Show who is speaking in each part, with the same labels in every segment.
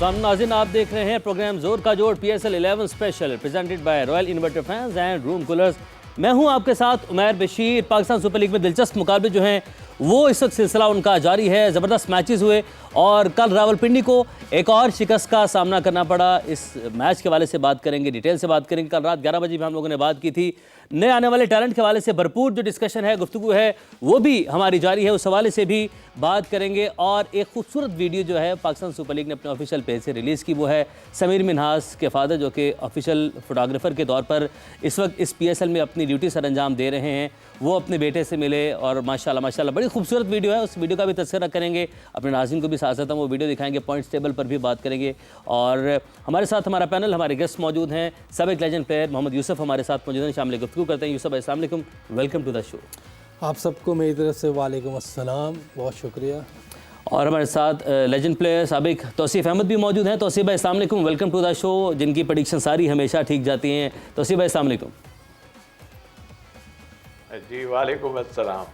Speaker 1: नाज़रीन, आप देख रहे हैं प्रोग्राम जोर का जोर PSL 11 special presented by royal inverter fans and room coolers. मैं हूं आपके साथ उमैर बशीर। पाकिस्तान सुपर लीग में दिलचस्प मुकाबले जो हैं वो इस वक्त सिलसिला उनका जारी है। ज़बरदस्त मैचेस हुए और कल रावलपिंडी को एक और शिकस्त का सामना करना पड़ा। इस मैच के हवाले से बात करेंगे, डिटेल से बात करेंगे। कल रात 11 बजे भी हम लोगों ने बात की थी। नए आने वाले टैलेंट के हवाले से भरपूर जो डिस्कशन है, गुफ्तगू है, वो भी हमारी जारी है। उस हवाले से भी बात करेंगे। और एक खूबसूरत वीडियो जो है पाकिस्तान सुपर लीग ने अपने ऑफिशियल पेज से रिलीज़ की, वो है समीर मिन्हास के फादर जो कि ऑफिशियल फोटोग्राफर के तौर पर इस वक्त इस PSL में अपनी ड्यूटी सर अंजाम दे रहे हैं। वो अपने बेटे से मिले और माशाल्लाह बड़ी खूबसूरत वीडियो है। उस वीडियो का भी तस्करा करेंगे, अपने नाज़रीन को भी साथ साथ हम वो वीडियो दिखाएंगे, पॉइंट्स टेबल पर भी बात करेंगे। और हमारे साथ हमारा पैनल, हमारे गेस्ट मौजूद हैं। सबक लेजेंड प्लेयर मोहम्मद यूसुफ हमारे साथ मौजूद हैं, शामिल गुफ्तगू करते हैं। यूसुफ, अस्सलाम वालेकुम, वेलकम टू द शो।
Speaker 2: आप सबको मेरी तरफ से वालेकुम अस्सलाम, बहुत शुक्रिया।
Speaker 1: और हमारे साथ लेजेंड प्लेयर साबिक तौसीफ अहमद भी मौजूद हैं। तौसीफ भाई अस्सलाम वालेकुम, वेलकम टू द शो, जिनकी प्रेडिक्शन सारी हमेशा ठीक जाती हैं। तौसीफ भाई अस्सलाम वालेकुम।
Speaker 3: जी वालेकुम अस्सलाम।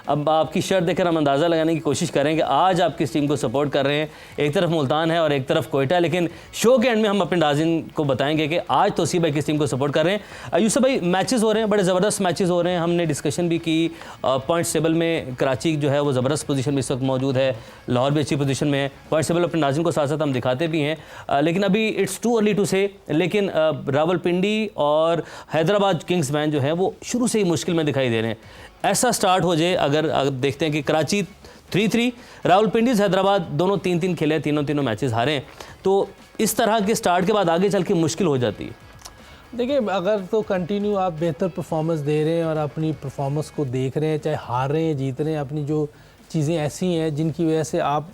Speaker 1: अब आपकी शर्ट देखकर हम अंदाज़ा लगाने की कोशिश करेंगे आज आप किस टीम को सपोर्ट कर रहे हैं। एक तरफ मुल्तान है और एक तरफ कोयटा है, लेकिन शो के एंड में हम अपने नाज़रीन को बताएंगे कि आज तौसीफ भाई किस टीम को सपोर्ट कर रहे हैं। यूसुफ भाई, मैचेस हो रहे हैं, बड़े ज़बरदस्त मैचेस हो रहे हैं। हमने डिस्कशन भी की। पॉइंट्स टेबल में कराची जो है वो ज़बरदस्त पोजीशन में इस वक्त मौजूद है, लाहौर भी अच्छी पोजीशन में है। पॉइंट्स टेबल अपने नाज़रीन को साथ साथ हम दिखाते भी हैं, लेकिन अभी इट्स टू अर्ली टू से। लेकिन रावलपिंडी और हैदराबाद किंग्स मैन जो है वो शुरू से ही मुश्किल में दिखाई दे रहे हैं। ऐसा स्टार्ट हो जाए, अगर देखते हैं कि कराची 3-3, रावलपिंडी हैदराबाद दोनों 3-3 खेले, तीनों मैचेस हारे हैं, तो इस तरह के स्टार्ट के बाद आगे चल के मुश्किल हो जाती है।
Speaker 2: देखिए, अगर तो कंटिन्यू आप बेहतर परफॉर्मेंस दे रहे हैं और अपनी परफॉर्मेंस को देख रहे हैं, चाहे हार रहे हैं जीत रहे हैं, अपनी जो चीज़ें ऐसी हैं जिनकी वजह से आप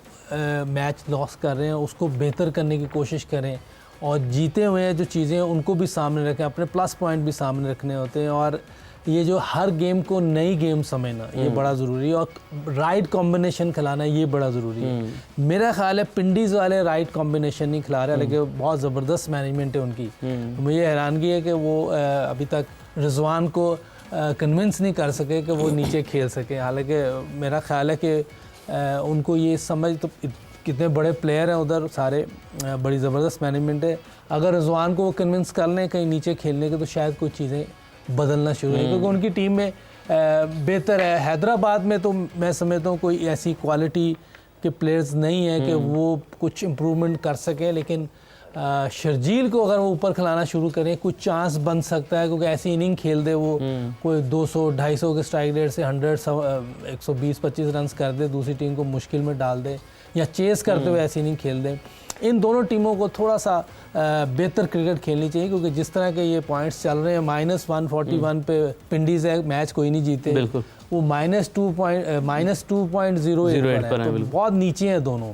Speaker 2: मैच लॉस कर रहे हैं उसको बेहतर करने की कोशिश करें, और जीते हुए हैं जो चीज़ें उनको भी सामने रखें, अपने प्लस पॉइंट भी सामने रखने होते हैं। और ये जो हर गेम को नई गेम समझना ये बड़ा ज़रूरी है, और राइट कॉम्बिनेशन खिलाना ये बड़ा ज़रूरी है। मेरा ख्याल है पिंडीज़ वाले राइट कॉम्बिनेशन नहीं खिला रहे, लेकिन बहुत ज़बरदस्त मैनेजमेंट है उनकी। तो मुझे हैरानगी है कि वो अभी तक रिजवान को कन्विंस नहीं कर सके कि वो नीचे खेल सके। हालांकि मेरा ख्याल है कि उनको ये समझ, तो कितने बड़े प्लेयर हैं उधर सारे, बड़ी ज़बरदस्त मैनेजमेंट है। अगर रिजवान को वो कन्विंस कर लें कहीं नीचे खेलने के, तो शायद कुछ चीज़ें बदलना शुरू है, क्योंकि उनकी टीम में बेहतर है। हैदराबाद में तो मैं समझता हूँ कोई ऐसी क्वालिटी के प्लेयर्स नहीं है कि वो कुछ इम्प्रूवमेंट कर सकें, लेकिन शर्जील को अगर वो ऊपर खिलाना शुरू करें कुछ चांस बन सकता है, क्योंकि ऐसी इनिंग खेल दे वो, कोई 200-250 के स्ट्राइक रेट से 120-25 रन कर दे, दूसरी टीम को मुश्किल में डाल दे, या चेस करते हुए ऐसी इनिंग खेल दे। इन दोनों टीमों को थोड़ा सा बेहतर क्रिकेट खेलनी चाहिए, क्योंकि जिस तरह के ये पॉइंट्स चल रहे हैं, -141 पे पिंडीज़ है, मैच कोई नहीं जीते,
Speaker 1: बिल्कुल।
Speaker 2: वो -2.08 पर है, तो बहुत नीचे हैं दोनों।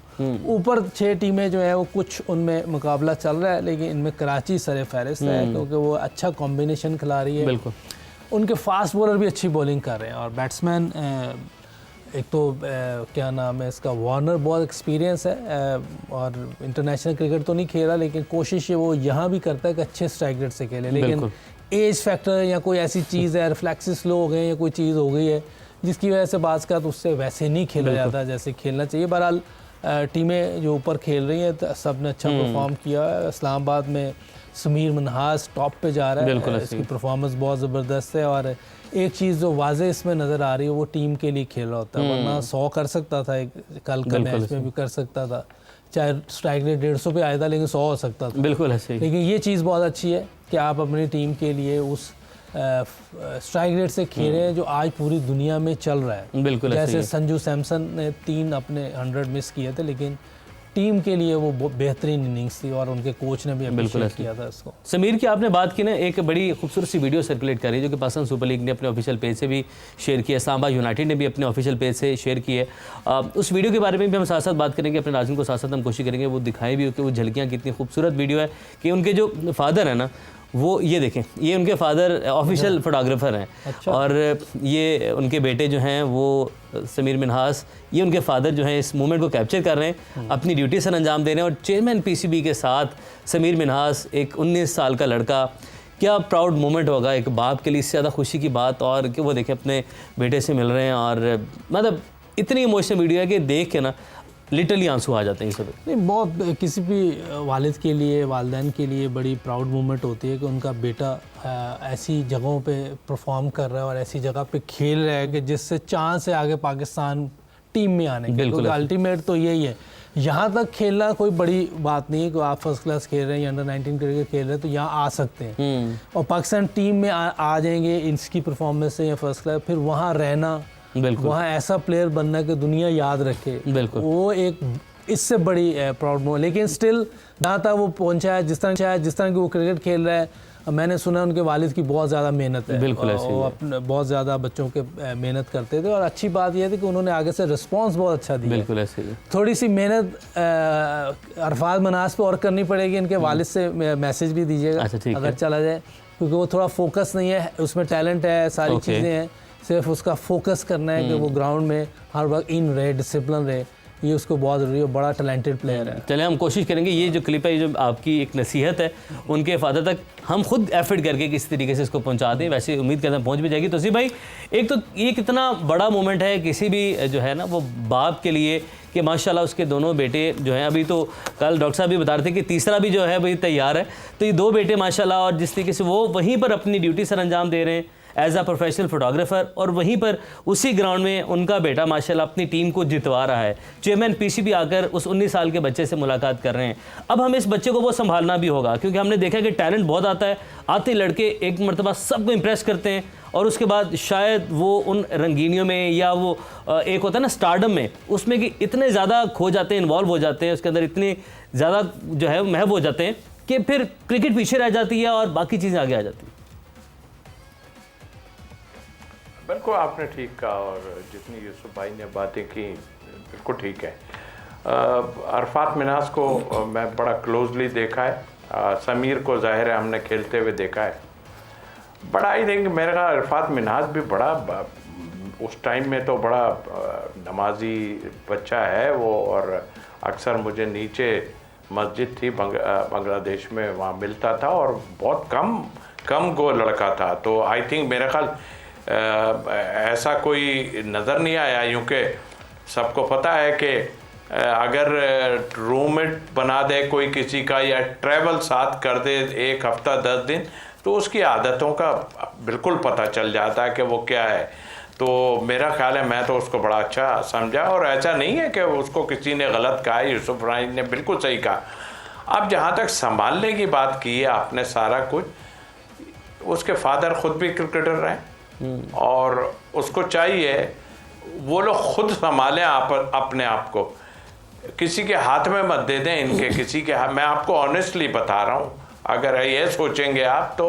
Speaker 2: ऊपर 6 टीमें जो है वो कुछ उनमें मुकाबला चल रहा है, लेकिन इनमें कराची सरे फहरिस्त है, क्योंकि वो अच्छा कॉम्बिनेशन खिला रही है।
Speaker 1: बिल्कुल।
Speaker 2: उनके फास्ट बॉलर भी अच्छी बॉलिंग कर रहे हैं, और बैट्समैन एक तो क्या नाम है इसका, वार्नर बहुत एक्सपीरियंस है, और इंटरनेशनल क्रिकेट तो नहीं खेला, लेकिन कोशिश है वो यहाँ भी करता है कि अच्छे स्ट्राइक रेट से खेले। लेकिन एज फैक्टर या कोई ऐसी चीज़ है, रिफ्लेक्सेस स्लो हो गए या कोई चीज़ हो गई है जिसकी वजह से बाज़ का तो उससे वैसे नहीं खेला जाता जैसे खेलना चाहिए। बहरहाल टीमें जो ऊपर खेल रही हैं सब ने अच्छा परफॉर्म किया है। इस्लामाबाद में समीर मिन्हास टॉप पे जा रहा है, इसकी परफॉर्मेंस बहुत ज़बरदस्त है। और एक चीज़ जो वाज़े इसमें नज़र आ रही है, वो टीम के लिए खेल रहा होता है, वरना 100 कर सकता था, कल का मैच में भी कर सकता था, चाहे स्ट्राइक रेट 150 पे आया था, लेकिन 100 हो सकता था।
Speaker 1: बिल्कुल ऐसे ही।
Speaker 2: लेकिन ये चीज़ बहुत अच्छी है कि आप अपनी टीम के लिए उस स्ट्राइक रेट से खेल रहे हैं जो आज पूरी दुनिया में चल रहा है।
Speaker 1: बिल्कुल।
Speaker 2: जैसे संजू सैमसन ने 3 अपने 100 मिस किए थे, लेकिन टीम के लिए वो बेहतरीन इनिंग्स थी, और उनके कोच ने भी अप्रिशिएट किया था इसको।
Speaker 1: समीर की आपने बात की ना, एक बड़ी खूबसूरत सी वीडियो सर्कुलेट कर रही है जो कि पाकिस्तान सुपर लीग ने अपने ऑफिशियल पेज से भी शेयर किया है, इस्लामाबाद यूनाइटेड ने भी अपने ऑफिशियल पेज से शेयर की है। उस वीडियो के बारे में भी हम साथ साथ बात करेंगे, अपने नाज़रीन को साथ साथ हम कोशिश करेंगे वो दिखाएं भी कि वो झलकियाँ कितनी खूबसूरत वीडियो है, कि उनके जो फादर है ना, वो ये देखें, ये उनके फादर ऑफिशियल फोटोग्राफर हैं। अच्छा। और ये उनके बेटे जो हैं वो समीर मिन्हास, ये उनके फादर जो हैं इस मोमेंट को कैप्चर कर रहे हैं, अपनी ड्यूटी सर अंजाम दे रहे हैं। और चेयरमैन PCB के साथ समीर मिन्हास, एक 19 साल का लड़का, क्या प्राउड मोमेंट होगा एक बाप के लिए, इससे ज़्यादा खुशी की बात। और कि वो देखें अपने बेटे से मिल रहे हैं, और मतलब इतनी इमोशनल वीडियो है कि देख के ना लिटरली आंसू आ जाते हैं इस वक्त।
Speaker 2: नहीं, बहुत किसी भी वालिद के लिए, वालिदैन के लिए बड़ी प्राउड मोमेंट होती है कि उनका बेटा ऐसी जगहों पे परफॉर्म कर रहा है और ऐसी जगह पे खेल रहा है कि जिससे चांस है आगे पाकिस्तान टीम में आने की। क्योंकि अल्टीमेट तो यही है, यहाँ तक खेलना कोई बड़ी बात नहीं है कि आप फर्स्ट क्लास खेल रहे हैं या अंडर 19 क्रिकेट खेल रहे हैं तो यहाँ आ सकते हैं और पाकिस्तान टीम में आ जाएंगे इसकी परफॉर्मेंस से या फर्स्ट क्लास, फिर वहाँ रहना, वहाँ ऐसा प्लेयर बनना कि दुनिया याद रखे, वो एक इससे बड़ी प्राउड मोमेंट। लेकिन स्टिल जहाँ तक वो पहुँचा है, जिस तरह की वो क्रिकेट खेल रहा है, मैंने सुना उनके वालिद की बहुत ज़्यादा मेहनत है।
Speaker 1: बिल्कुल ऐसे ही
Speaker 2: वो अपने बहुत ज़्यादा बच्चों के मेहनत करते थे और अच्छी बात यह थी कि उन्होंने आगे से रिस्पांस बहुत अच्छा दिया।
Speaker 1: बिल्कुल ऐसे ही।
Speaker 2: थोड़ी सी मेहनत अरफात मनास पे और करनी पड़ेगी, इनके वालिद से मैसेज भी दीजिएगा अगर चला जाए, क्योंकि वो थोड़ा फोकस नहीं है, उसमें टैलेंट है, सारी चीज़ें हैं, सिर्फ उसका फोकस करना है कि वो ग्राउंड में हर वक्त इन रहे, डिसिप्लिन रहे, ये उसको बहुत ज़रूरी है। बड़ा टैलेंटेड प्लेयर है।
Speaker 1: चले हम कोशिश करेंगे ये जो क्लिप है, ये जो आपकी एक नसीहत है उनके फादर तक हम खुद एफर्ट करके किस तरीके से इसको पहुंचा दें। वैसे उम्मीद करते हैं पहुंच भी जाएगी। तो जी भाई, एक तो ये कितना बड़ा मोमेंट है किसी भी जो है ना वो बाप के लिए कि माशाल्लाह उसके दोनों बेटे जो हैं, अभी तो कल डॉक्टर साहब भी बता रहे थे कि तीसरा भी जो है भाई तैयार है, तो ये दो बेटे माशाल्लाह, और जिस तरीके से वो वहीं पर अपनी ड्यूटी सर अंजाम दे रहे हैं एज अ प्रोफेशनल फोटोग्राफर, और वहीं पर उसी ग्राउंड में उनका बेटा माशाल्लाह अपनी टीम को जितवा रहा है। चेयरमैन पीसीबी आकर उस 19 साल के बच्चे से मुलाकात कर रहे हैं। अब हमें इस बच्चे को वो संभालना भी होगा, क्योंकि हमने देखा कि टैलेंट बहुत आता है, आते लड़के एक मरतबा सबको इम्प्रेस करते हैं और उसके बाद शायद वो उन रंगीनियों में या वो एक होता है ना स्टारडम में, उसमें कि इतने ज़्यादा खो जाते हैं, इन्वॉल्व हो जाते हैं, उसके अंदर इतने ज़्यादा जो है महव हो जाते हैं कि फिर क्रिकेट पीछे रह जाती है और बाकी चीज़ें आगे आ जाती हैं।
Speaker 3: बिल्कुल आपने ठीक कहा, और जितनी यूसुफ भाई ने बातें की बिल्कुल ठीक है। अरफात मिनास को मैं बड़ा क्लोजली देखा है, समीर को जाहिर है हमने खेलते हुए देखा है। बड़ा आई थिंक मेरे ख्याल अरफात मिनास भी बड़ा उस टाइम में तो बड़ा नमाजी बच्चा है वो, और अक्सर मुझे नीचे मस्जिद थी बांग्लादेश में, वहाँ मिलता था और बहुत कम गो लड़का था। तो आई थिंक मेरे ख्याल ऐसा कोई नज़र नहीं आया, यूँ कि सबको पता है कि अगर रूममेट बना दे कोई किसी का या ट्रैवल साथ कर दे 1 हफ्ता 10 दिन, तो उसकी आदतों का बिल्कुल पता चल जाता है कि वो क्या है। तो मेरा ख्याल है मैं तो उसको बड़ा अच्छा समझा, और ऐसा नहीं है कि उसको किसी ने गलत कहा, यूसुफ भाई ने बिल्कुल सही कहा। अब जहाँ तक संभालने की बात की है आपने सारा कुछ, उसके फादर खुद भी क्रिकेटर रहे और उसको चाहिए वो लोग खुद संभालें अपने आप को, किसी के हाथ में मत दे दें इनके, किसी के हाथ। मैं आपको ऑनेस्टली बता रहा हूँ, अगर ये सोचेंगे आप तो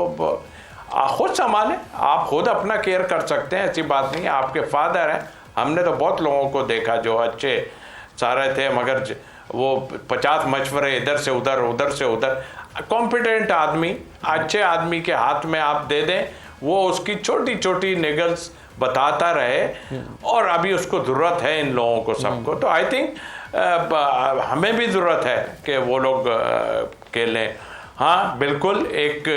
Speaker 3: खुद संभालें, आप खुद अपना केयर कर सकते हैं, ऐसी बात नहीं है। आपके फादर हैं, हमने तो बहुत लोगों को देखा जो अच्छे सारे थे, मगर वो 50 मशवरे इधर से उधर, उधर से उधर। कॉम्पिटेंट आदमी, अच्छे आदमी के हाथ में आप दे दें, वो उसकी छोटी छोटी निगल्स बताता रहे, और अभी उसको ज़रूरत है इन लोगों को सबको। तो आई थिंक हमें भी ज़रूरत है कि वो लोग खेलें। हाँ बिल्कुल, एक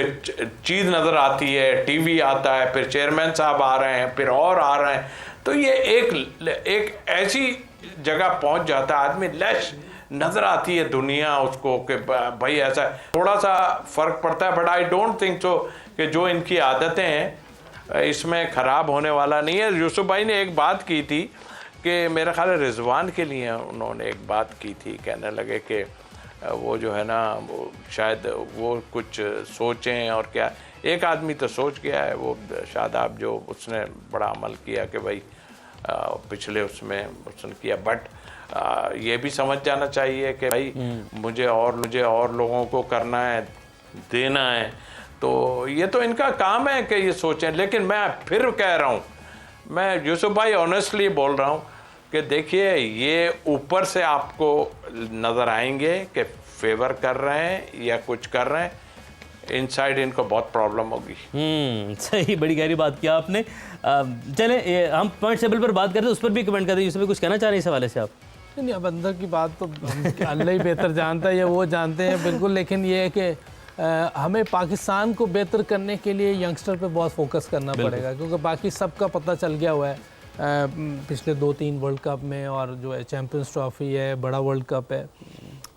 Speaker 3: चीज़ नज़र आती है, टीवी आता है, फिर चेयरमैन साहब आ रहे हैं, फिर और आ रहे हैं, तो ये एक ऐसी जगह पहुंच जाता है आदमी, लैश नज़र आती है दुनिया उसको कि भाई ऐसा थोड़ा सा फ़र्क पड़ता है। But I don't think so कि जो इनकी आदतें हैं इसमें ख़राब होने वाला नहीं है। यूसुफ भाई ने एक बात की थी कि मेरा ख्याल है रिजवान के लिए उन्होंने एक बात की थी, कहने लगे कि वो जो है ना वो शायद वो कुछ सोचें, और क्या एक आदमी तो सोच गया है, वो शादाब जो उसने बड़ा अमल किया कि भाई पिछले उसमें उसने किया। बट ये भी समझ जाना चाहिए कि भाई मुझे और लोगों को करना है, देना है, तो ये तो इनका काम है कि ये सोचें। लेकिन मैं फिर कह रहा हूँ, मैं यूसुफ भाई ऑनेस्टली बोल रहा हूँ कि देखिए ये ऊपर से आपको नज़र आएंगे कि फेवर कर रहे हैं या कुछ कर रहे हैं, इनसाइड इनको बहुत प्रॉब्लम होगी।
Speaker 1: सही, बड़ी गहरी बात किया आपने। चलें हम पॉइंट टेबल पर बात करते हैं, उस पर भी कमेंट करते हैं। यूसुफ भाई कुछ कहना चाह रहे हैं इस हवाले से आप?
Speaker 2: नहीं, अब अंदर की बात तो अल्लाह ही बेहतर जानता है, या वो जानते हैं बिल्कुल। लेकिन ये है कि हमें पाकिस्तान को बेहतर करने के लिए यंगस्टर पे बहुत फोकस करना पड़ेगा, क्योंकि बाकी सबका पता चल गया हुआ है पिछले 2-3 वर्ल्ड कप में, और जो है चैम्पियंस ट्रॉफी है, बड़ा वर्ल्ड कप है।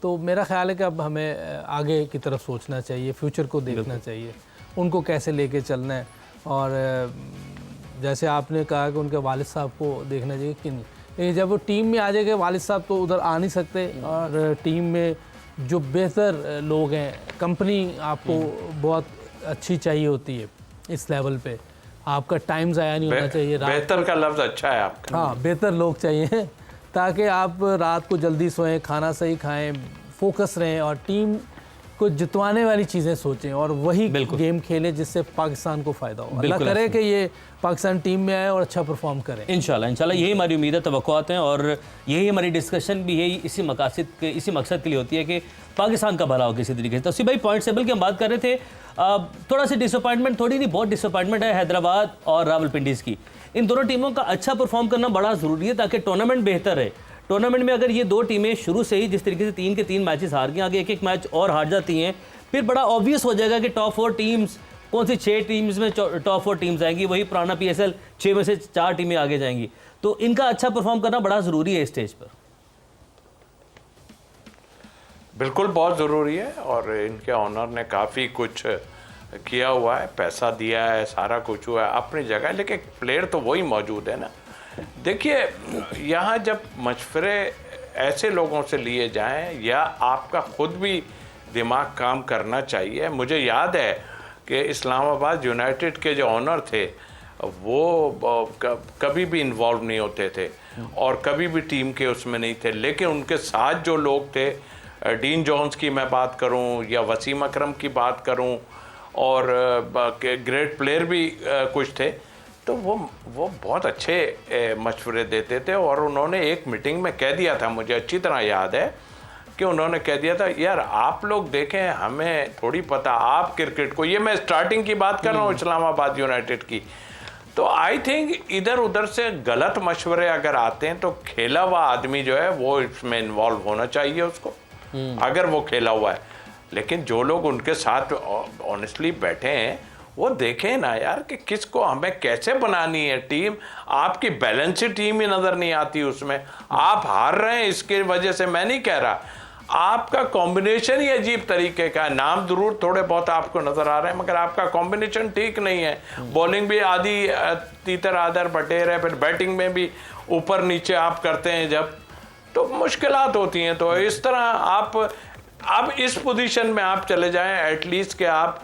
Speaker 2: तो मेरा ख्याल है कि अब हमें आगे की तरफ सोचना चाहिए, फ्यूचर को देखना चाहिए, उनको कैसे लेके चलना है। और जैसे आपने कहा कि उनके वालिद साहब को देखना चाहिए कि नहीं, जब वो टीम में आ जाएगा वालिद साहब तो उधर आ नहीं सकते, और टीम में जो बेहतर लोग हैं, कंपनी आपको बहुत अच्छी चाहिए होती है इस लेवल पे, आपका टाइम ज़ाया नहीं होना चाहिए।
Speaker 3: बेहतर का लफ्ज़ अच्छा है आपका।
Speaker 2: हाँ, बेहतर लोग चाहिए ताकि आप रात को जल्दी सोएं, खाना सही खाएं, फोकस रहें और टीम को जितवाने वाली चीज़ें सोचें और वही गेम खेलें जिससे पाकिस्तान को फ़ायदा हो। अल्लाह करे कि ये पाकिस्तान टीम में आए और अच्छा परफॉर्म करें।
Speaker 1: इंशाल्लाह यही हमारी उम्मीद है, तवक्कुआत हैं, और यही हमारी डिस्कशन भी यही इसी मकसद के लिए होती है कि पाकिस्तान का भला हो किसी तरीके से। तो उसी भाई पॉइंट टेबल की हम बात कर रहे थे, थोड़ा सी डिसअपॉइंटमेंट, थोड़ी नहीं बहुत डिसअपॉइंटमेंट है हैदराबाद और रावलपिंडीज़ की। इन दोनों टीमों का अच्छा परफॉर्म करना बड़ा ज़रूरी है ताकि टूर्नामेंट बेहतर रहे। टूर्नामेंट में अगर ये दो टीमें शुरू से ही जिस तरीके से 3 के 3 मैचेस हार गई, आगे एक मैच और हार जाती हैं, फिर बड़ा ऑब्वियस हो जाएगा कि टॉप 4 टीम्स कौन सी 6 टीम्स में टॉप 4 टीम्स आएंगी, वही पुराना PSL 6 में से 4 टीमें आगे जाएंगी। तो इनका अच्छा परफॉर्म करना बड़ा ज़रूरी है इस स्टेज पर।
Speaker 3: बिल्कुल बहुत ज़रूरी है, और इनके ऑनर ने काफ़ी कुछ किया हुआ है, पैसा दिया है, सारा कुछ हुआ है अपनी जगह, लेकिन प्लेयर तो वही मौजूद है ना। देखिए, यहाँ जब मशवरे ऐसे लोगों से लिए जाएं या आपका ख़ुद भी दिमाग काम करना चाहिए। मुझे याद है कि इस्लामाबाद यूनाइटेड के जो ऑनर थे वो कभी भी इन्वॉल्व नहीं होते थे और कभी भी टीम के उसमें नहीं थे, लेकिन उनके साथ जो लोग थे, डीन जॉन्स की मैं बात करूं या वसीम अकरम की बात करूं, और ग्रेट प्लेयर भी कुछ थे, तो वो बहुत अच्छे मशवरे देते थे। और उन्होंने एक मीटिंग में कह दिया था, मुझे अच्छी तरह याद है कि उन्होंने कह दिया था, यार आप लोग देखें, हमें थोड़ी पता आप क्रिकेट को, ये मैं स्टार्टिंग की बात कर रहा हूँ इस्लामाबाद यूनाइटेड की, तो आई थिंक इधर उधर से गलत मशवरे अगर आते हैं तो खेला हुआ आदमी जो है वो इसमें इन्वॉल्व होना चाहिए उसको, अगर वो खेला हुआ है। लेकिन जो लोग उनके साथ ऑनेस्टली बैठे हैं वो देखें ना यार कि किसको हमें कैसे बनानी है टीम। आपकी बैलेंस्ड टीम ही नज़र नहीं आती उसमें, आप हार रहे हैं इसके वजह से मैं नहीं कह रहा, आपका कॉम्बिनेशन ही अजीब तरीके का है। नाम जरूर थोड़े बहुत आपको नज़र आ रहे हैं मगर आपका कॉम्बिनेशन ठीक नहीं है। बॉलिंग भी आधी तीतर आदर बटेर है, फिर बैटिंग में भी ऊपर नीचे आप करते हैं जब, तो मुश्किलात होती हैं। तो इस तरह आप अब इस पोजीशन में आप चले जाएं एटलीस्ट कि आप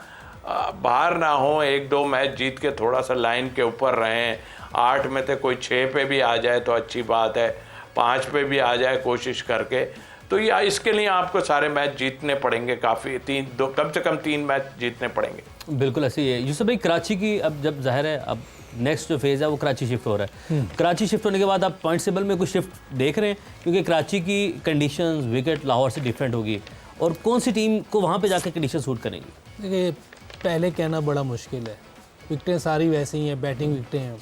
Speaker 3: बाहर ना हो, 1-2 मैच जीत के थोड़ा सा लाइन के ऊपर रहें। 8 में से कोई 6 पे भी आ जाए तो अच्छी बात है, 5 पे भी आ जाए कोशिश करके। तो ये इसके लिए आपको सारे मैच जीतने पड़ेंगे, काफ़ी कम से कम 3 मैच जीतने पड़ेंगे।
Speaker 1: बिल्कुल ऐसे ही है यूसुफ भाई। कराची की अब जब जाहिर है अब नेक्स्ट जो फेज़ है वो कराची शिफ्ट हो रहा है, कराची शिफ्ट होने के बाद आप पॉइंट टेबल में कुछ शिफ्ट देख रहे हैं? क्योंकि कराची की कंडीशंस विकेट लाहौर से डिफरेंट होगी, और कौन सी टीम को वहाँ पे जाकर कंडीशन सूट करेंगी?
Speaker 2: देखिए, पहले कहना बड़ा मुश्किल है, विकटें सारी वैसी ही हैं, बैटिंग विकटें हैं।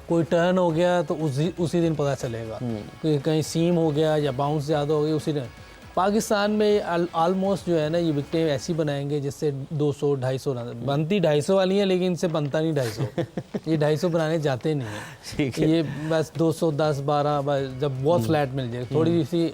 Speaker 2: कोई टर्न हो गया तो उसी दिन पता चलेगा, कहीं सीम हो गया या बाउंस ज़्यादा हो गई उसी दिन। पाकिस्तान में ऑलमोस्ट जो है ना ये विकटें ऐसी बनाएंगे जिससे 200-250 रन बनती, 250 वाली हैं लेकिन इनसे बनता नहीं 250। ये 250 बनाने जाते नहीं हैं, ये बस 210-12 जब बहुत फ्लैट मिल जाए,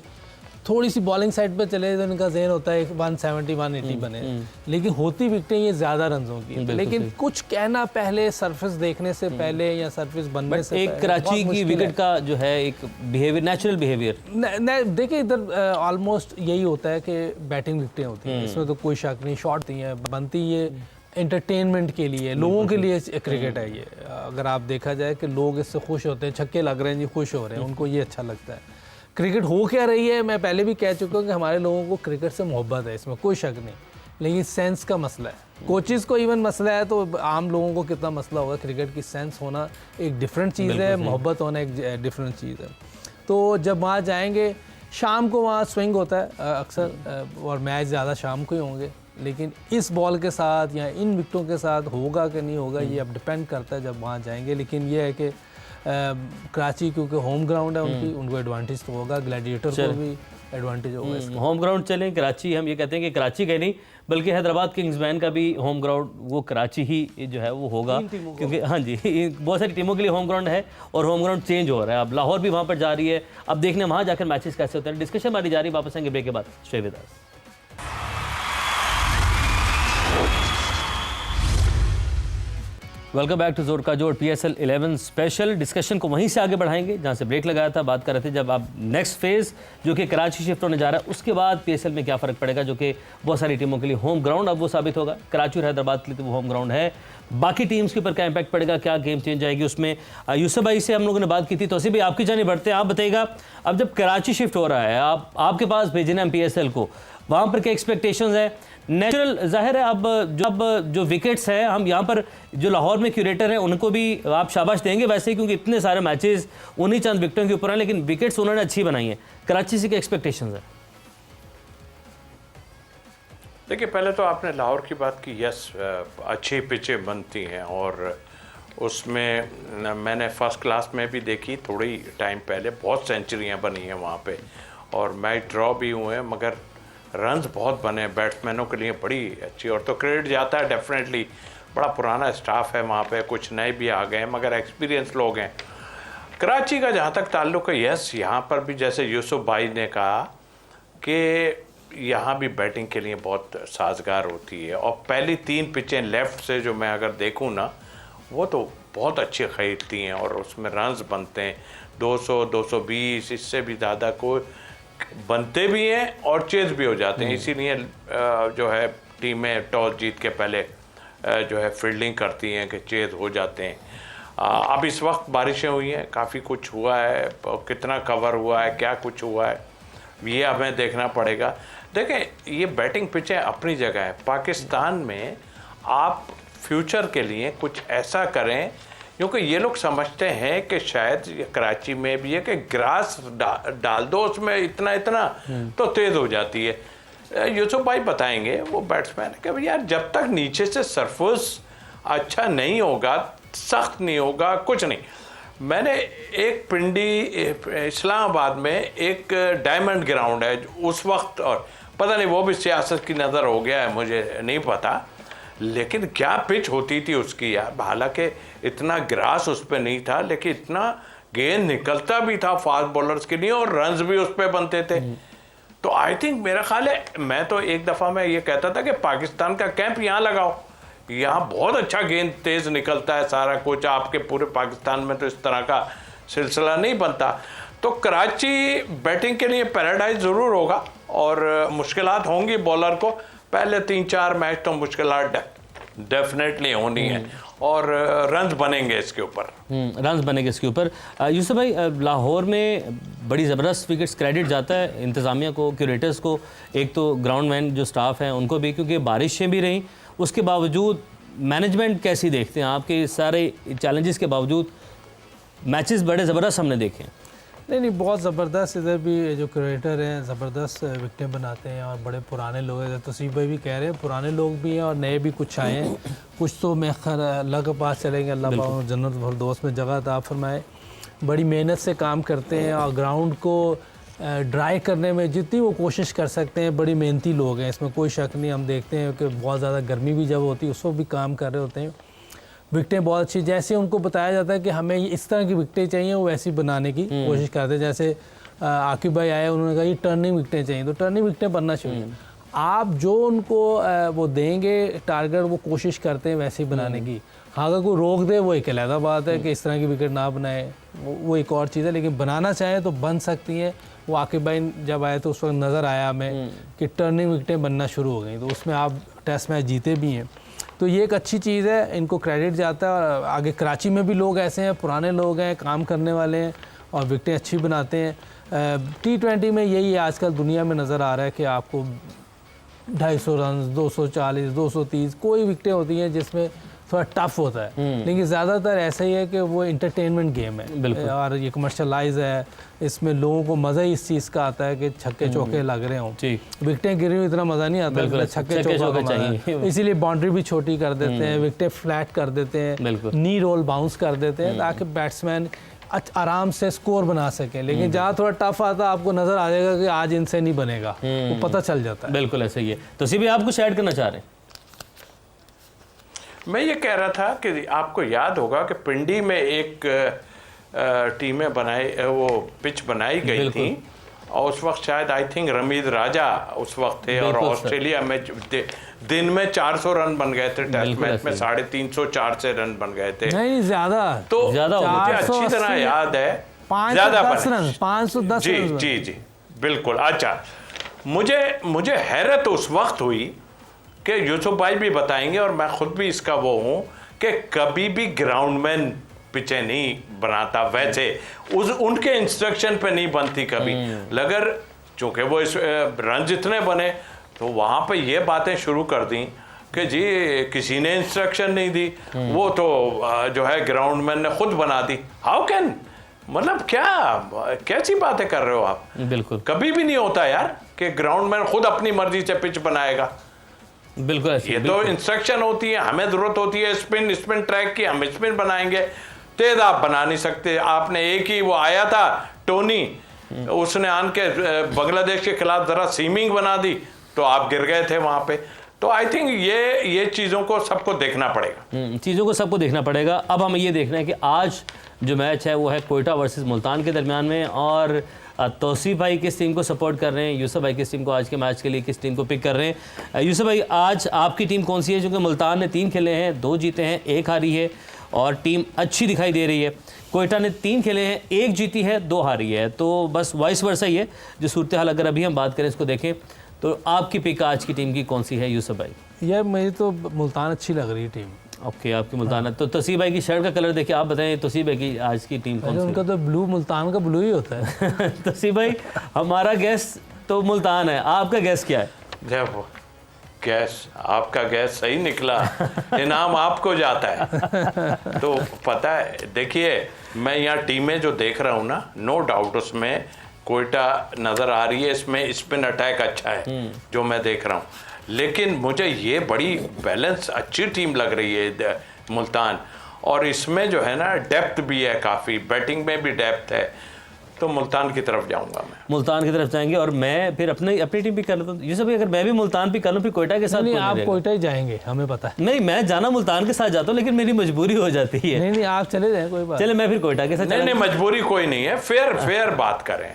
Speaker 2: थोड़ी सी बॉलिंग साइड पे चले तो इनका जहन होता है 170-180 बने, लेकिन होती विकटें ये ज़्यादा रनों की। लेकिन कुछ कहना पहले सरफेस देखने से पहले या सरफेस बनने से
Speaker 1: एक कराची की विकेट का जो है एक बिहेवियर, नेचुरल बिहेवियर
Speaker 2: देखिए, इधर ऑलमोस्ट यही होता है कि बैटिंग विकटें होती हैं, इसमें तो कोई शक नहीं। शॉट नहीं है बनती, ये एंटरटेनमेंट के लिए, लोगों के लिए क्रिकेट है ये। अगर आप देखा जाए कि लोग इससे खुश होते हैं, छक्के लग रहे हैं जी, खुश हो रहे हैं, उनको ये अच्छा लगता है। क्रिकेट हो क्या रही है, मैं पहले भी कह चुका हूँ कि हमारे लोगों को क्रिकेट से मोहब्बत है, इसमें कोई शक नहीं, लेकिन सेंस का मसला है। कोचेज़ को इवन मसला है तो आम लोगों को कितना मसला होगा। क्रिकेट की सेंस होना एक डिफरेंट चीज़ है, मोहब्बत होना एक डिफरेंट चीज़ है। तो जब वहाँ जाएंगे, शाम को वहाँ स्विंग होता है अक्सर, और मैच ज़्यादा शाम को ही होंगे, लेकिन इस बॉल के साथ या इन विकटों के साथ होगा कि नहीं होगा ये अब डिपेंड करता है जब वहाँ जाएंगे। लेकिन ये है कि कराची क्योंकि होम ग्राउंड है उनको एडवांटेज तो होगा, ग्लैडिएटर को भी एडवांटेज होगा।
Speaker 1: होम ग्राउंड चलें कराची, हम ये कहते हैं कि कराची के नहीं बल्कि हैदराबाद किंग्समैन का भी होम ग्राउंड वो कराची ही जो है वो होगा, क्योंकि हाँ जी बहुत सारी टीमों के लिए होम ग्राउंड है और होम ग्राउंड चेंज हो रहा है। अब लाहौर भी वहाँ पर जा रही है, अब देखने वहाँ जाकर मैचेस कैसे होते हैं। डिस्कशन हमारी जारी, वापस आएंगे ब्रेक के बाद। Stay with us. Welcome back to जोर का जोड़ PSL 11 स्पेशल। डिस्कशन को वहीं से आगे बढ़ाएंगे जहां से ब्रेक लगाया था। बात कर रहे थे जब आप नेक्स्ट फेज़ जो कि कराची शिफ्ट होने जा रहा है उसके बाद PSL में क्या फ़र्क पड़ेगा, जो कि बहुत सारी टीमों के लिए होम ग्राउंड अब वो साबित होगा। कराची और हैदराबाद के लिए तो वो होम ग्राउंड है, बाकी टीम्स के ऊपर क्या इंपैक्ट पड़ेगा, क्या गेम चेंज आएगी उसमें। यूसुफ भाई से हम लोगों ने बात की थी, तो भी आपकी जाने बढ़ते हैं। आप बताइएगा, अब जब कराची शिफ्ट हो रहा है, आपके पास भेजना है PSL को, वहाँ पर क्या एक्सपेक्टेशंस है? नेचुरल जाहिर है अब जो विकेट्स हैं, हम यहाँ पर जो लाहौर में क्यूरेटर हैं उनको भी आप शाबाश देंगे वैसे ही, क्योंकि इतने सारे मैचेस उन्हीं चंद विकेटों के ऊपर हैं, लेकिन विकेट्स उन्होंने अच्छी बनाई हैं। कराची से क्या एक्सपेक्टेशंस है?
Speaker 3: देखिए, पहले तो आपने लाहौर की बात की। यस, अच्छी पिचें बनती हैं और उसमें मैंने फर्स्ट क्लास में भी देखी थोड़ी टाइम पहले, बहुत सेंचुरियाँ बनी हैं वहाँ पे और मैच ड्रॉ भी हुए हैं, मगर रन्स बहुत बने बैट्समैनों के लिए, बड़ी अच्छी। और तो क्रेडिट जाता है डेफिनेटली, बड़ा पुराना स्टाफ है वहाँ पे, कुछ नए भी आ गए हैं मगर एक्सपीरियंस लोग हैं। कराची का जहाँ तक ताल्लुक़ है, यस यहाँ पर भी जैसे यूसुफ भाई ने कहा कि यहाँ भी बैटिंग के लिए बहुत साजगार होती है और पहली 3 पिचें लेफ़्ट से जो मैं अगर देखूँ ना, वो तो बहुत अच्छी खरीदती हैं और उसमें रन्स बनते हैं 200 220, इससे भी ज़्यादा को बनते भी हैं और चेज भी हो जाते हैं। इसीलिए जो है टीमें टॉस जीत के पहले जो है फील्डिंग करती हैं कि चेज हो जाते हैं। अब इस वक्त बारिशें हुई हैं, काफ़ी कुछ हुआ है, कितना कवर हुआ है, क्या कुछ हुआ है, ये हमें देखना पड़ेगा। देखें, ये बैटिंग पिचें अपनी जगह है। पाकिस्तान में आप फ्यूचर के लिए कुछ ऐसा करें, क्योंकि ये लोग समझते हैं कि शायद कराची में भी है कि ग्रास डाल दो उसमें इतना तो तेज़ हो जाती है। यूसुफ भाई बताएंगे, वो बैट्समैन है कि यार जब तक नीचे से सरफेस अच्छा नहीं होगा, सख्त नहीं होगा, कुछ नहीं। मैंने एक पिंडी इस्लामाबाद में एक डायमंड ग्राउंड है उस वक्त, और पता नहीं वो भी सियासत की नज़र हो गया है, मुझे नहीं पता, लेकिन क्या पिच होती थी उसकी यार। हालांकि इतना ग्रास उस पर नहीं था, लेकिन इतना गेंद निकलता भी था फास्ट बॉलर्स के लिए और रन्स भी उस पर बनते थे। तो आई थिंक मेरा ख्याल है, मैं तो एक दफ़ा मैं ये कहता था कि पाकिस्तान का कैंप यहाँ लगाओ, यहाँ बहुत अच्छा गेंद तेज़ निकलता है सारा कुछ। आपके पूरे पाकिस्तान में तो इस तरह का सिलसिला नहीं बनता। तो कराची बैटिंग के लिए पैराडाइज ज़रूर होगा और मुश्किलात होंगी बॉलर को। पहले 3-4 मैच तो मुश्किलात डेफिनेटली होनी है और रन्स बनेंगे इसके ऊपर।
Speaker 1: रन्स बनेंगे इसके ऊपर। यूसुफ भाई, लाहौर में बड़ी ज़बरदस्त विकेट्स क्रेडिट जाता है इंतज़ामिया को, क्यूरेटर्स को, एक तो ग्राउंड मैन जो स्टाफ हैं उनको भी, क्योंकि बारिशें भी रहीं, उसके बावजूद मैनेजमेंट कैसी देखते हैं आपके सारे चैलेंजेस के बावजूद? मैचेस बड़े ज़बरदस्त हमने देखे हैं।
Speaker 2: नहीं, बहुत ज़बरदस्त। इधर भी जो क्रिकेटर हैं ज़बरदस्त विकेटें बनाते हैं और बड़े पुराने लोग हैं। तोसीफ भाई भी कह रहे हैं पुराने लोग भी हैं और नए भी कुछ आए हैं। कुछ तो मैं खैर अल्लाह के पास चलेंगे, अल्लाह पाक जन्नत फिरदौस में जगह अता फरमाए। बड़ी मेहनत से काम करते हैं और ग्राउंड को ड्राई करने में जितनी वो कोशिश कर सकते हैं, बड़ी मेहनती लोग हैं, इसमें कोई शक नहीं। हम देखते हैं कि बहुत ज़्यादा गर्मी भी जब होती है उस वक्त भी काम कर रहे होते हैं। विकटें बहुत अच्छी, जैसे उनको बताया जाता है कि हमें इस तरह की विकटें चाहिए, वो वैसी बनाने की कोशिश करते हैं। जैसे आकिब भाई आए, उन्होंने कहा ये टर्निंग विकटें चाहिए, तो टर्निंग विकटें बनना चाहिए। आप जो उनको वो देंगे टारगेट, वो कोशिश करते हैं वैसे ही बनाने की। हाँ, अगर कोई रोक दे वो एक अलग बात है कि इस तरह की विकेट ना बनाए, वो एक और चीज़ है, लेकिन बनाना चाहे तो बन सकती हैं। वो आकिब भाई जब आए तो उस वक्त नज़र आया हमें कि टर्निंग विकटें बनना शुरू हो गई, तो उसमें आप टेस्ट मैच जीते भी हैं। तो ये एक अच्छी चीज़ है, इनको क्रेडिट जाता है। और आगे कराची में भी लोग ऐसे हैं, पुराने लोग हैं, काम करने वाले हैं और विकटें अच्छी बनाते हैं। T20 में यही आजकल दुनिया में नज़र आ रहा है कि आपको 250 रन, 240, 230 कोई विकटें होती हैं जिसमें थोड़ा टफ होता है, लेकिन ज़्यादातर ऐसा ही है कि वो इंटरटेनमेंट गेम है और ये कमर्शलाइज है। इसमें लोगों को मज़ा ही इस चीज़ का आता है कि छक्के चौके लग रहे हों। विकटें गिरी हुई इतना मज़ा नहीं आता, छक्के चौके चाहिए, इसीलिए बाउंड्री भी छोटी कर देते हैं, विकटें फ्लैट कर देते हैं, नी रोल बाउंस कर देते हैं ताकि बैट्समैन आराम से स्कोर बना सकें, लेकिन जहाँ थोड़ा टफ आता आपको नजर आ जाएगा कि आज इनसे नहीं बनेगा, वो पता चल जाता है।
Speaker 1: बिल्कुल ऐसा ही है। तो भी आप कुछ ऐड करना चाह रहे हैं?
Speaker 3: मैं ये कह रहा था कि आपको याद होगा कि पिंडी में एक टीमें बनाई, वो पिच बनाई गई थी, और उस वक्त शायद आई थिंक रमीज राजा उस वक्त थे, और ऑस्ट्रेलिया में दिन में 400 रन बन गए थे, टेस्ट मैच में 350-400 से रन बन गए थे।
Speaker 2: नहीं ज्यादा,
Speaker 3: तो
Speaker 1: ज्यादा
Speaker 3: मुझे अच्छी तरह याद है,
Speaker 2: 510 रन, 510
Speaker 3: जी
Speaker 2: रन।
Speaker 3: जी जी बिल्कुल। अच्छा, मुझे हैरत उस वक्त हुई कि यूसुफ भाई भी बताएंगे और मैं खुद भी इसका वो हूँ कि कभी भी ग्राउंडमैन पिचें नहीं बनाता, वैसे उनके इंस्ट्रक्शन पे नहीं बनती कभी। मगर चूंकि वो इस रन जितने बने तो वहाँ पे ये बातें शुरू कर दी कि जी किसी ने इंस्ट्रक्शन नहीं दी, वो तो जो है ग्राउंडमैन ने खुद बना दी। हाउ कैन, मतलब क्या कैसी बातें कर रहे हो आप?
Speaker 1: बिल्कुल
Speaker 3: कभी भी नहीं होता यार कि ग्राउंडमैन खुद अपनी मर्जी से पिच बनाएगा।
Speaker 1: बिल्कुल ऐसे,
Speaker 3: ये तो इंस्ट्रक्शन होती है, हमें जरूरत होती है स्पिन ट्रैक की, हम स्पिन बनाएंगे, तेज आप बना नहीं सकते। आपने एक ही वो आया था टोनी, उसने आन के बांग्लादेश के खिलाफ जरा सीमिंग बना दी तो आप गिर गए थे वहां पे। तो आई थिंक ये चीज़ों को सबको देखना पड़ेगा,
Speaker 1: चीज़ों को सबको देखना पड़ेगा। अब हमें ये देखना है कि आज जो मैच है वो है कोयटा वर्सेस मुल्तान के दरमियान में, और तौसीफ भाई किस टीम को सपोर्ट कर रहे हैं, यूसुफ भाई किस टीम को आज के मैच के लिए किस टीम को पिक कर रहे हैं। यूसुफ भाई, आज आपकी टीम कौन सी है? क्योंकि मुल्तान ने 3 खेले हैं, 2 जीते हैं, 1 हारी है, और टीम अच्छी दिखाई दे रही है। कोयटा ने 3 खेले हैं, 1 जीती है, 2 हारी है, तो बस वाइस वर्सा ही है जो सूरत हाल। अगर अभी हम बात करें इसको देखें तो आपकी पिक आज की टीम की कौन सी है यूसुफ भाई?
Speaker 2: यार मुझे तो मुल्तान अच्छी लग रही है टीम।
Speaker 1: ओके, आपकी मुल्तान है। तो तसीब भाई की शर्ट का कलर देखिए, आप बताएं तसीब भाई की आज की टीम कौन सी है?
Speaker 2: उनका तो ब्लू, मुल्तान का ब्लू ही होता है।
Speaker 1: तसीब भाई, हमारा गैस तो मुल्तान है, आपका गैस क्या है?
Speaker 3: देखो गैस, आपका गैस सही निकला, इनाम आपको जाता है। तो पता है, देखिए मैं यहाँ टीमें जो देख रहा हूँ ना, नो डाउट उसमें कोयटा नज़र आ रही है, इसमें स्पिन अटैक अच्छा है जो मैं देख रहा हूँ, लेकिन मुझे ये बड़ी बैलेंस अच्छी टीम लग रही है मुल्तान, और इसमें जो है ना डेप्थ भी है, काफ़ी बैटिंग में भी डेप्थ है, तो मुल्तान की तरफ जाऊंगा मैं।
Speaker 1: मुल्तान की तरफ जाएंगे, और मैं फिर अपनी टीम भी कर लेता हूँ। ये सब अगर मैं भी मुल्तान भी कर लूँ फिर कोयटा के साथ
Speaker 2: नहीं, आप कोयटा ही जाएंगे, हमें पता है।
Speaker 1: नहीं, मैं जाना मुल्तान के साथ जाता हूँ, लेकिन मेरी मजबूरी हो जाती है।
Speaker 2: नहीं, आप चले जाए, कोई बात
Speaker 1: चले, मैं फिर कोयटा के साथ।
Speaker 3: नहीं, मजबूरी कोई नहीं है, फेयर बात करें।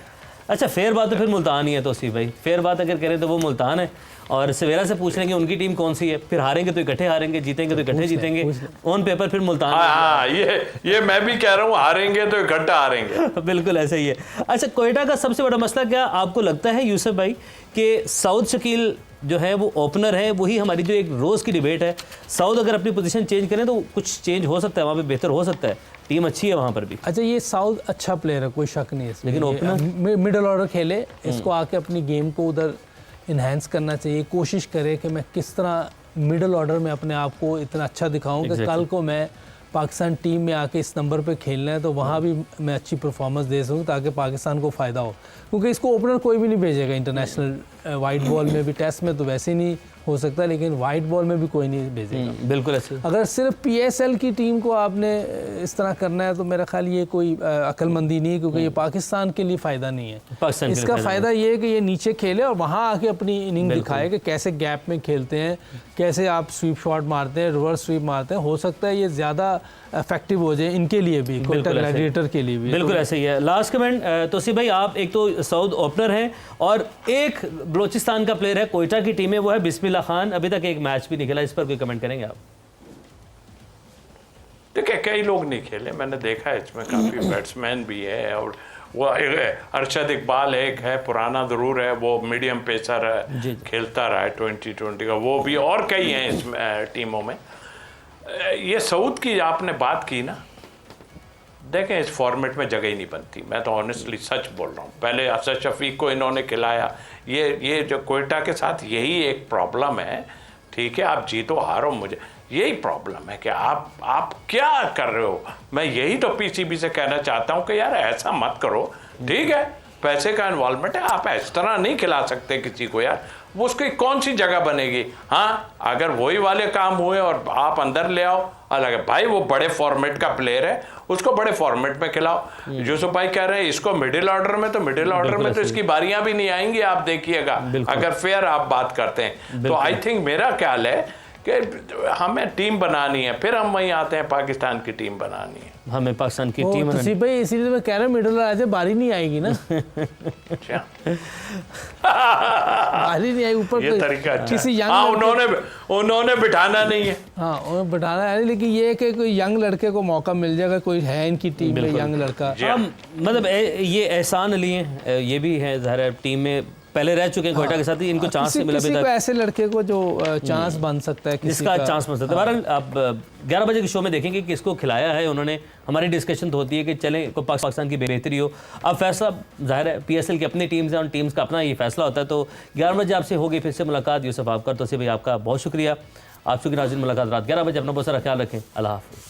Speaker 1: अच्छा, फेयर बात तो फिर मुल्तान ही है तौसीफ भाई, फेयर बात अगर करें तो वो मुल्तान है। और सवेरा से पूछ लेंगे उनकी टीम कौन सी है, फिर हारेंगे तो इकट्ठे हारेंगे, जीतेंगे तो इकट्ठे जीतेंगे, ऑन पेपर फिर मुल्तान।
Speaker 3: हाँ, ये मैं भी कह रहा हूँ, हारेंगे तो इकट्ठा हारेंगे।
Speaker 1: बिल्कुल ऐसा ही है। अच्छा, कोयटा का सबसे बड़ा मसला क्या आपको लगता है यूसुफ भाई कि साउद शकील जो है वो ओपनर है, वही हमारी जो एक रोज़ की डिबेट है, साउद अगर अपनी पोजीशन चेंज करें तो कुछ चेंज हो सकता है, वहाँ पे बेहतर हो सकता है, टीम अच्छी है वहाँ पर भी।
Speaker 2: अच्छा, ये साउद अच्छा प्लेयर है, कोई शक नहीं है इसमें,
Speaker 1: लेकिन ओपनर
Speaker 2: मिडल ऑर्डर खेले, इसको आके अपनी गेम को उधर इन्हेंस करना चाहिए, कोशिश करे कि मैं किस तरह मिडल ऑर्डर में अपने आप को इतना अच्छा दिखाऊं कि कल को मैं पाकिस्तान टीम में आके इस नंबर पे खेलना है तो वहाँ भी मैं अच्छी परफॉर्मेंस दे सकूँ ताकि पाकिस्तान को फ़ायदा हो, क्योंकि इसको ओपनर कोई भी नहीं भेजेगा इंटरनेशनल वाइट बॉल में भी, टेस्ट में तो वैसे ही नहीं हो सकता, लेकिन वाइट बॉल में भी कोई नहीं भेजेगा।
Speaker 1: बिल्कुल ऐसे।
Speaker 2: अगर सिर्फ PSL की टीम को आपने इस तरह करना है तो मेरा ख्याल ये कोई अक्लमंदी नहीं है, क्योंकि ये पाकिस्तान के लिए फ़ायदा नहीं है। इसका फ़ायदा ये है कि ये नीचे खेले और वहाँ आके अपनी इनिंग दिखाए कि कैसे गैप में खेलते हैं, कैसे आप स्वीप शॉट मारते हैं, रिवर्स स्वीप मारते हैं। हो सकता है ये ज़्यादा इफेक्टिव हो जाए इनके लिए भी, कोयटा ग्लैडिएटर के लिए भी।
Speaker 1: बिल्कुल ऐसे ही है। लास्ट कमेंट तौसीफ भाई, आप एक तो साउथ ओपनर हैं और एक बलोचिस्तान का प्लेयर है कोयटा की टीम में, वो है बिस्मिल्लाह खान, अभी तक एक मैच भी नहीं खेला, इस पर कोई कमेंट करेंगे आप?
Speaker 3: देखिए कई लोग नहीं खेले, मैंने देखा है इसमें काफ़ी बैट्समैन भी है, और वो अरशद इकबाल एक है, पुराना ज़रूर है, वो मीडियम पेसर है, खेलता रहा है 2020 का, वो भी, और कई हैं इस टीमों में। ये सऊद की आपने बात की ना, देखें इस फॉर्मेट में जगह ही नहीं बनती, मैं तो ऑनेस्टली सच बोल रहा हूँ। पहले असद शफीक को इन्होंने खिलाया, ये जो कोयटा के साथ यही एक प्रॉब्लम है। ठीक है, आप जीतो हारो, मुझे यही प्रॉब्लम है कि आप क्या कर रहे हो। मैं यही तो PCB से कहना चाहता हूँ कि यार ऐसा मत करो, ठीक है, पैसे का इन्वॉल्वमेंट है, आप इस तरह नहीं खिला सकते किसी को यार, वो उसकी कौन सी जगह बनेगी। हाँ, अगर वही वाले काम हुए और आप अंदर ले आओ अलग है भाई, वो बड़े फॉर्मेट का प्लेयर है, उसको बड़े फॉर्मेट में खिलाओ। यूसुफ भाई कह रहे हैं इसको मिडिल ऑर्डर में, तो मिडिल ऑर्डर में तो इसकी बारियां भी नहीं आएंगी, आप देखिएगा, अगर फेयर आप बात करते हैं तो। आई थिंक मेरा ख्याल है कि हमें टीम बनानी है, फिर हम वहीं आते हैं पाकिस्तान की टीम बनानी है,
Speaker 1: हमें पाकिस्तान की टीम
Speaker 2: तो भाई इसीलिए मैं कह रहा हूँ मिडिल ऑर्डर बारी नहीं आएगी ना।
Speaker 3: अच्छा
Speaker 2: बारी नहीं आएगी ऊपर
Speaker 3: ये तरीका अच्छा
Speaker 2: किसी
Speaker 3: है। हाँ, उन्होंने बिठाना नहीं है।
Speaker 2: हाँ, उन्हें बिठाना है, लेकिन ये है कि कोई यंग लड़के को मौका मिल जाएगा, कोई है इनकी टीम में यंग लड़का।
Speaker 1: मतलब ये एहसान अली हैं, ये भी है ज़ाहिर है टीम में पहले रह चुके हैं कोयटा के साथ ही, इनको चांस नहीं मिला अभी तक।
Speaker 2: ऐसे लड़के को जो चांस बन सकता है,
Speaker 1: जिसका चांस बन सकता है। बहरहाल आप 11 बजे के शो में देखेंगे कि किसको खिलाया है उन्होंने। हमारी डिस्कशन तो होती है कि चलें को पाकिस्तान की बेहतरी हो। अब फैसला ज़ाहिर है PSL की अपनी टीम्स है, उन टीम्स का अपना ये फैसला होता है। तो 11 बजे आपसे होगी फिर से मुलाकात। यूसुफ आपका, तो भाई आपका बहुत शुक्रिया। आपसे नाज़रीन, मुलाकात रात 11 बजे। अपना बहुत सारा ख्याल रखें। अल्लाह हाफ़िज़।